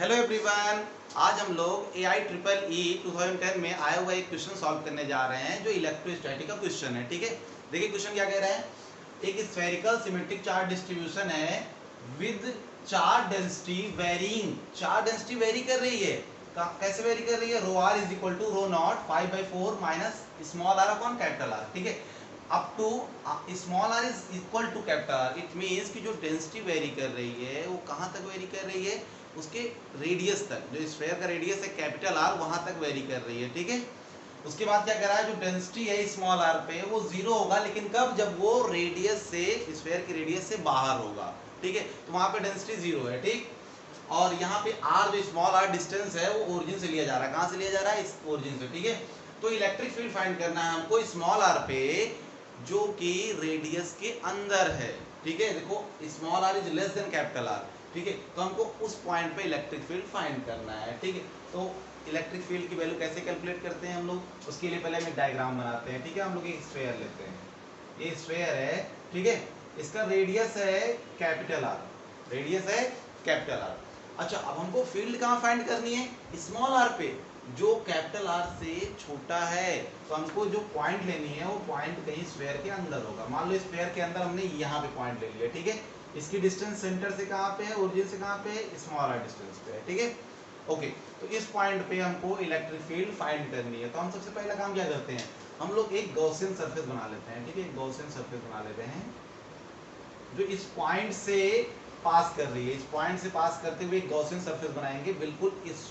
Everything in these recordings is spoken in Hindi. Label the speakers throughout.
Speaker 1: Hello everyone. आज हम लोग AIEEE 2010 में आया हुआ एक क्वेश्चन सॉल्व करने जा रहे हैं जो इलेक्ट्रोस्टैटिक का क्वेश्चन है। ठीक है, देखिए क्वेश्चन क्या कह रहा है। एक स्फेरिकल सिमेट्रिक चार्ज डिस्ट्रीब्यूशन है with charge density varying. Charge density vary कर रही है, कैसे वेरी कर रही है। Rho r is equal to rho naught 5/4 minus small r upon capital R। ठीक है, up to small r is equal to capital R। It means कि जो डेंसिटी वेरी कर रही है वो कहाँ तक वेरी कर रही है, उसके रेडियस तक। जो स्फेयर का रेडियस है कैपिटल R वहां तक वेरी कर रही है। ठीक है, उसके बाद क्या कर रहा है, जो डेंसिटी है स्मॉल r पे वो जीरो होगा, लेकिन कब, जब वो रेडियस से, स्फेयर की रेडियस से बाहर होगा। ठीक है, तो वहां पे डेंसिटी जीरो है। ठीक, और यहाँ पे r जो स्मॉल r डिस्टेंस है वो ओरिजिन से लिया जा रहा है। कहाँ से लिया जा रहा है, इस ओरिजिन से। ठीक है, तो इलेक्ट्रिक फील्ड फाइंड करना है हमको स्मॉल r पे जो कि रेडियस के अंदर है। ठीक है, देखो small r is less than capital R। ठीक है, तो हमको उस पॉइंट पे इलेक्ट्रिक फील्ड फाइंड करना है। ठीक है, तो इलेक्ट्रिक फील्ड की वैल्यू कैसे कैलकुलेट करते हैं हम लोग, उसके लिए पहले हम एक डायग्राम बनाते हैं। ठीक है, हम लोग एक स्फेयर लेते हैं, ये स्फेयर है। ठीक है, इसका रेडियस है कैपिटल R, रेडियस है कैपिटल R। अच्छा, अब हमको फील्ड कहाँ फाइंड करनी है, स्मॉल r पे जो कैपिटल R से छोटा है। तो हमको जो पॉइंट लेनी है वो पॉइंट कहीं स्फेयर के अंदर होगा। मान लो स्फेयर के अंदर हमने यहाँ पे पॉइंट ले लिया। ठीक है, इसकी डिस्टेंस सेंटर से कहाँ पे है, ओरिजिन से कहाँ पे है, स्मॉल r डिस्टेंस पे है। ठीक है, ओके, तो इस पॉइंट पे हमको इलेक्ट्रिक फील्ड फाइंड करनी है। तो हम सबसे पहला काम क्या करते हैं, हम लोग एक गॉसियन सरफेस बना लेते हैं। ठीक है, एक गॉसियन सरफेस बना लेते हैं जो इस पॉइंट से पास कर रही है। इस पॉइंट से पास करते हुए एक गॉसियन सरफेस बनाएंगे, बिल्कुल इस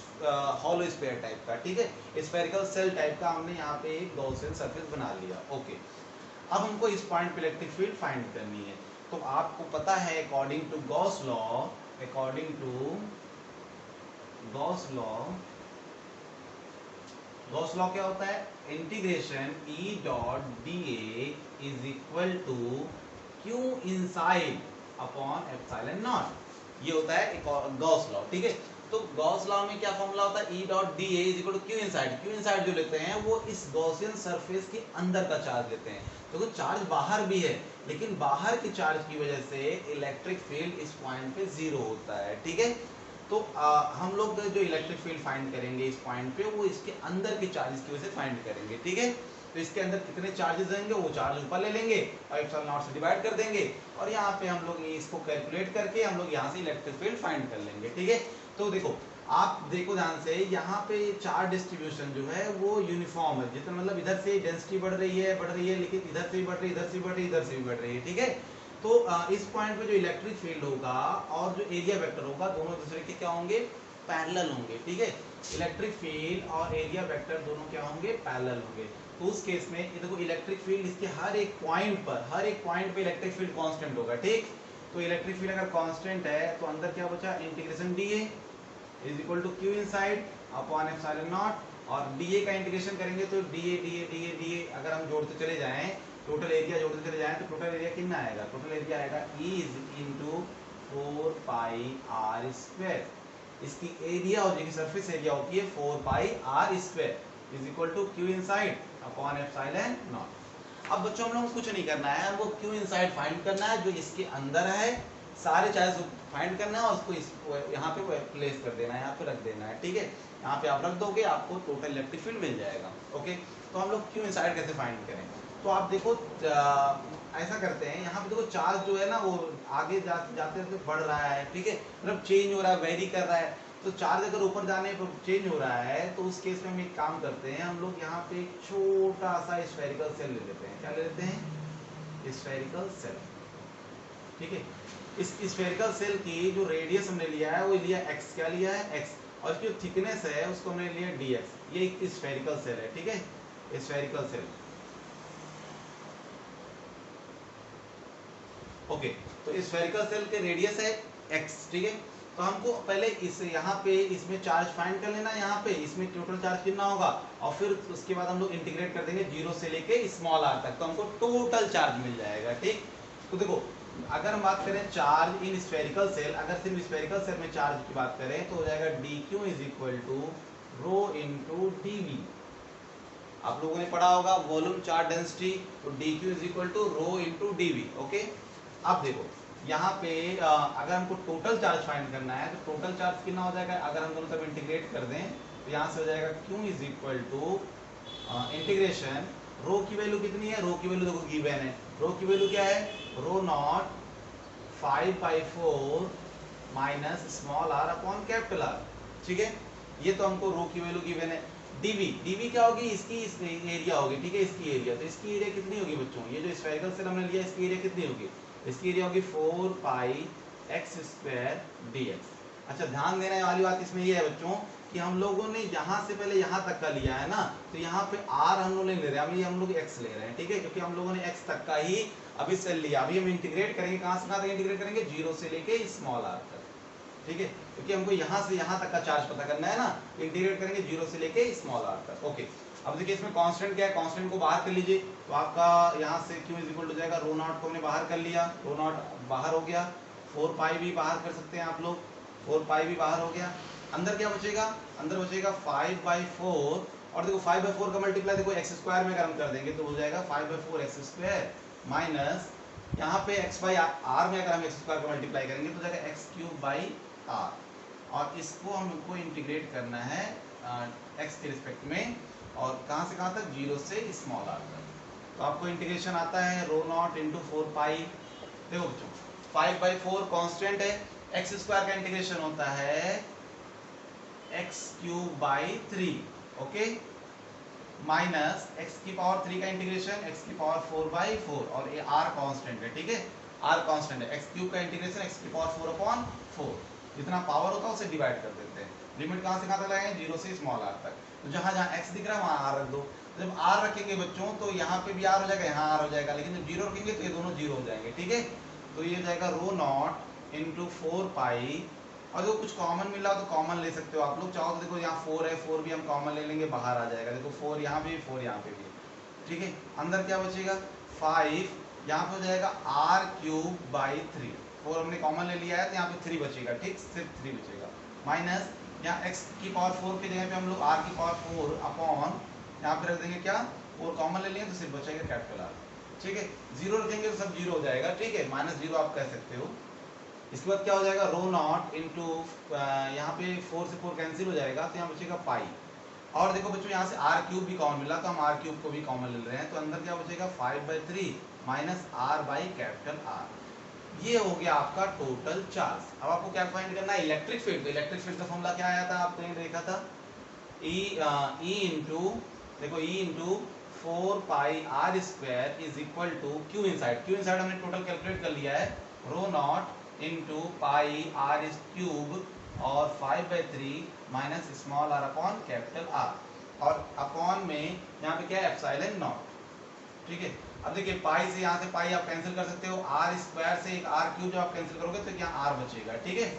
Speaker 1: हॉलो स्फीयर टाइप का। ठीक है, स्फेरिकल सेल टाइप का हमने यहाँ पे एक गॉसियन सरफेस बना लिया। ओके, अब हमको इस पॉइंट पे इलेक्ट्रिक फील्ड फाइंड करनी है। तो आपको पता है according to Gauss law, according to Gauss law, Gauss law क्या होता है, integration E dot dA is equal to Q inside upon epsilon naught. ये होता है गॉस लॉ। ठीक है, तो गॉस लॉ में क्या फॉर्मूला होता है, E dot dA is equal to Q inside. Q inside जो लेते हैं वो इस गॉसियन सरफेस के अंदर का चार्ज लेते हैं। तो चार्ज बाहर भी है, लेकिन बाहर के चार्ज की वजह से इलेक्ट्रिक फील्ड इस पॉइंट पे जीरो होता है। ठीक है, तो हम लोग जो इलेक्ट्रिक फील्ड फाइंड करेंगे इस पॉइंट पे वो इसके अंदर के चार्जेस की वजह से फाइंड करेंगे। ठीक है, तो इसके अंदर कितने चार्जेस रहेंगे वो चार्ज ऊपर ले लेंगे और एप्सिलॉन नॉट से डिवाइड कर देंगे, और यहाँ पे हम लोग इसको कैलकुलेट करके हम लोग यहाँ से इलेक्ट्रिक फील्ड फाइंड कर लेंगे। ठीक है, तो देखो आप देखो ध्यान से, यहाँ पे चार्ज डिस्ट्रीब्यूशन जो है वो यूनिफॉर्म है। जितना मतलब इधर से डेंसिटी बढ़ रही है, लेकिन इधर से भी बढ़ रही है, इधर से भी बढ़ रही है, इधर से भी बढ़ रही है। ठीक है, तो इस पॉइंट पे जो इलेक्ट्रिक फील्ड होगा और जो एरिया वेक्टर होगा दोनों दूसरे के क्या होंगे, पैरेलल होंगे। ठीक है, इलेक्ट्रिक फील्ड और एरिया वेक्टर दोनों क्या होंगे, पैरेलल होंगे। तो उस केस में ये देखो इलेक्ट्रिक फील्ड इसके हर एक पॉइंट पे इलेक्ट्रिक फील्ड कांस्टेंट होगा। ठीक, तो इलेक्ट्रिक फील्ड अगर कांस्टेंट है तो अंदर क्या बचा, integration dA is equal to Q inside upon epsilon naught, और dA का इंटीग्रेशन करेंगे तो dA अगर हम जोड़ते चले जाएं, टोटल एरिया जोड़ते चले जाएं तो टोटल एरिया कितना आएगा, टोटल एरिया आएगा E is into 4 pi r square. इसकी एरिया हो जाएगी, सरफेस एरिया होती है 4 pi r square is equal to Q inside upon epsilon naught. अब बच्चों हम लोग को कुछ नहीं करना है, हमको Q इनसाइड फाइंड करना है जो इसके अंदर है। सारे चार्ज फाइंड करना है और उसको यहाँ पे प्लेस कर देना है, यहाँ पे रख देना है। ठीक है, यहाँ पे आप रख दोगे आपको टोटल इलेक्ट्रिक फील्ड मिल जाएगा। ओके, तो हम लोग Q इनसाइड कैसे फाइंड करें, तो आप देखो ऐसा करते हैं, यहाँ पे देखो चार्ज जो है ना वो आगे जाते जाते बढ़ रहा है। ठीक है, मतलब चेंज हो रहा है, वेरी कर रहा है। तो चार्ज अगर ऊपर जाने पर चेंज हो रहा है तो उस केस में हम एक काम करते हैं, हम लोग यहाँ पे एक छोटा सा स्फेरिकल सेल ले लेते हैं। क्या ले लेते हैं, स्फेरिकल सेल। ठीक है, इस स्फेरिकल सेल की जो रेडियस हमने लिया है वो लिया x, क्या लिया है x, और इसकी जो थिकनेस है उसको हमने लिया dx। ये एक स्फेरिकल सेल है। ठीक है, स्फेरिकल सेल। ओके, तो स्फेरिकल सेल के रेडियस है x। ठीक है, तो हमको पहले इस यहाँ पे इसमें चार्ज फाइंड कर लेना, यहाँ पे इसमें टोटल चार्ज कितना होगा, और फिर उसके बाद हम लोग इंटीग्रेट कर देंगे 0 से लेके स्मॉल r तक, तो हमको टोटल चार्ज मिल जाएगा। ठीक, तो देखो अगर हम बात करें चार्ज इन स्फेरिकल सेल, अगर सिर्फ स्फेरिकल सेल में चार्ज की बात करें तो हो जाएगा dq is equal to rho into dv। आप लोगों ने पढ़ा होगा वॉल्यूम चार्ज डेंसिटी, तो dq is equal to rho into dv। Okay, अब देखो यहाँ पे अगर हमको टोटल चार्ज फाइंड करना है तो टोटल चार्ज कितना हो जाएगा, अगर हम दोनों तरफ इंटीग्रेट कर दें तो यहाँ से हो जाएगा Q is equal to integration, rho की वैल्यू कितनी है, रो की वैल्यू देखो गिवन है, रो की वैल्यू क्या है, rho naught 5/4 minus small r upon capital R, ठीक है। ये तो हमको रो की वैल्यू गिवन है। डीवी क्या होगी, इसकी एरिया होगी, ठीक है, इसकी एरिया, तो इसकी एरिया कितनी होगी बच्चों, ये जो स्फेरिकल सेल हमने लिया इसकी एरिया कितनी होगी, इसकी एरिया होगी 4πx² dx। अच्छा, ध्यान देने वाली बात इसमें ये है बच्चों कि हम लोगों ने यहाँ से पहले यहाँ तक का लिया है ना, तो यहाँ पे r हम लोग नहीं ले रहे हैं, हम लोग x ले रहे हैं, ठीक है, क्योंकि हम लोगों ने x तक का ही अभी सेल लिया। अभी हम इंटीग्रेट करेंगे, कहाँ से कहाँ तक इंटीग्रेट करेंगे, 0 से लेके स्मॉल r तक, ठीक है, क्योंकि हमको यहाँ से यहाँ तक का चार्ज पता करना है ना, इंटीग्रेट करेंगे 0 से लेके स्मॉल r तक। ओके, अब देखिए इसमें कांस्टेंट क्या है, कांस्टेंट को बाहर कर लीजिए, तो आपका यहाँ से q इज इक्वल टू जाएगा, रो नॉट को हमने बाहर कर लिया, रो नॉट बाहर हो गया, 4π भी बाहर कर सकते हैं आप लोग, 4π भी बाहर हो गया, अंदर क्या बचेगा, अंदर बचेगा 5/4, और देखो 5/4 का मल्टीप्लाई देखो x² में अगर हम कर देंगे तो हो जाएगा 5/4x² माइनस यहाँ पे x/r में अगर हम x² का मल्टीप्लाई करेंगे तो जाएगा x³ और इसको हमको इंटीग्रेट करना है x के रिस्पेक्ट में, और कहाँ से कहाँ तक, 0 से स्मॉल r तक। तो आपको इंटीग्रेशन आता है रो नॉट इंटू 4π, देखो बच्चों 5/4 कांस्टेंट है, x² का इंटीग्रेशन होता है x³/3, ओके, माइनस x³ का इंटीग्रेशन x⁴/4, और ये r कांस्टेंट है, ठीक है, r कांस्टेंट है, x³ का इंटीग्रेशन x⁴/4, जितना पावर होता है उसे डिवाइड कर देते हैं। लिमिट कहाँ से कहाँ तक लगाएंगे, 0 से स्मॉल r तक, तो जहाँ जहाँ x दिख रहा है वहाँ r रख दो। जब r रखेंगे बच्चों तो यहाँ पे भी r हो जाएगा, यहाँ r हो जाएगा, लेकिन जब 0 रखेंगे तो ये दोनों 0 हो जाएंगे, ठीक है। तो ये जाएगा रो नॉट इंटू 4π, और जो कुछ कॉमन मिल रहा हो तो कॉमन ले सकते हो आप लोग, चाहो तो देखो यहाँ 4 है, 4 भी हम कॉमन ले लेंगे, बाहर आ जाएगा, देखो 4 यहाँ पे भी, 4 यहाँ पे भी, ठीक है। अंदर क्या बचेगा, 5 यहाँ पे हो जाएगा r³ 4 हमने कॉमन ले लिया है तो यहाँ पे 3 बचेगा, ठीक, सिर्फ 3 बचेगा, माइनस यहाँ x⁴ की जगह पे हम लोग r⁴ अपॉन यहाँ पे रख देंगे क्या, 4 कॉमन ले लिए तो सिर्फ बचेगा कैपिटल R, ठीक है। 0 रखेंगे तो सब 0 हो जाएगा, ठीक है, -0 आप कह सकते हो। इसके बाद क्या हो जाएगा, रो नॉट इंटू यहाँ पे 4 से 4 कैंसिल हो जाएगा, तो यहाँ बचेगा पाई, और देखो बच्चों यहाँ से r³ भी कॉमन मिला तो हम r³ को भी कॉमन ले रहे हैं, तो अंदर क्या बचेगा 5/3 माइनस r/R। ये हो गया आपका टोटल चार्ज। अब आपको क्या फाइंड करना है, इलेक्ट्रिक फील्ड। तो इलेक्ट्रिक फील्ड का फॉर्मूला क्या आया था, आपने देखा था, E इंटू देखो E into 4πr² is equal to Q inside, Q inside हमने टोटल कैलकुलेट कर लिया है, रो नॉट इंटू πr³ और 5/3 minus small r upon capital R, और अपॉन में यहाँ पे क्या है, एप्सिलॉन नॉट, ठीक है। अब देखिए पाई से, यहाँ से पाई आप कैंसिल कर सकते हो, r² से एक r³ जब आप कैंसिल करोगे तो यहाँ r बचेगा, ठीक है।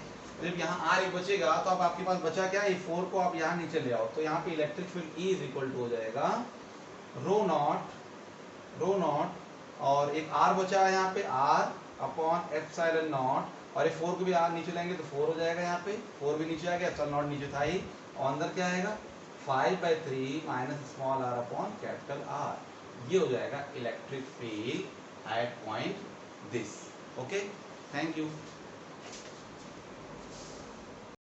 Speaker 1: जब यहाँ r एक बचेगा तो अब आपके पास बचा क्या, ये 4 को आप यहाँ नीचे ले आओ, तो यहाँ पे electric field E is equal to हो जाएगा रो नॉट और एक r बचा है यहाँ पे r अपॉन एप्सिलॉन नॉट, और ये 4 को भी r नीचे लाएंगे तो 4 हो जाएगा, यहाँ पे 4 भी नीचे आ गया, एप्सिलॉन नॉट नीचे था ही, और अंदर क्या आएगा 5/3 minus small r upon capital R। ये हो जाएगा electric field at point this, okay, thank you.